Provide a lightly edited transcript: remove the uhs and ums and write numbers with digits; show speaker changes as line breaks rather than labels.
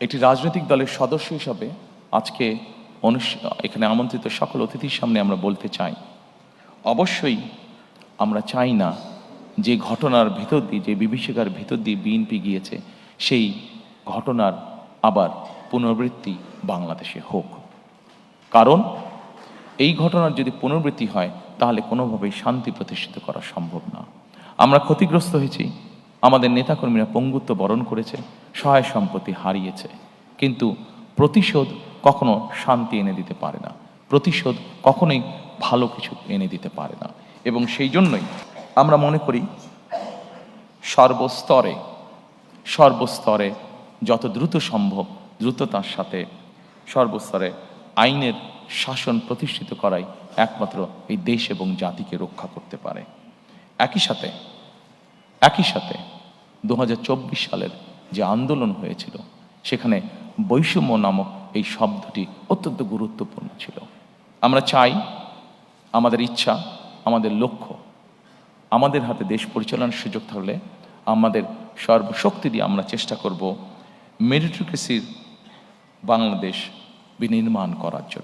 একটি রাজনৈতিক দলের সদস্য হিসাবে আজকে এখানে আমন্ত্রিত সকল অতিথির সামনে আমরা বলতে চাই, অবশ্যই আমরা চাই না যে ঘটনার ভেতর দিয়ে, যে বিভীষিকার ভেতর দিয়ে বিএনপি গিয়েছে, সেই ঘটনার আবার পুনরাবৃত্তি বাংলাদেশে হোক। কারণ এই ঘটনার যদি পুনরাবৃত্তি হয় তাহলে কোনোভাবেই শান্তি প্রতিষ্ঠিত করা সম্ভব না। আমরা ক্ষতিগ্রস্ত হয়েছি, আমাদের নেতাকর্মীরা পঙ্গুত্ব বরণ করেছে, সহায় সম্পত্তি হারিয়েছে, কিন্তু প্রতিশোধ কখনো শান্তি এনে দিতে পারে না, প্রতিশোধ কখনোই ভালো কিছু এনে দিতে পারে না। এবং সেই জন্যই আমরা মনে করি সর্বস্তরে যত দ্রুত সম্ভব দ্রুততার সাথে সর্বস্তরে আইনের শাসন প্রতিষ্ঠিত করাই একমাত্র এই দেশ এবং জাতিকে রক্ষা করতে পারে। একই সাথে 2024 সালের যে আন্দোলন হয়েছিল সেখানে বৈষম্য নামক এই শব্দটি অত্যন্ত গুরুত্বপূর্ণ ছিল। আমরা চাই, আমাদের ইচ্ছা, আমাদের লক্ষ্য, আমাদের হাতে দেশ পরিচালনার সুযোগ থাকলে আমাদের সর্বশক্তি দিয়ে আমরা চেষ্টা করব মেরিটোক্রেসির বাংলাদেশ বিনির্মাণ করার জন্য।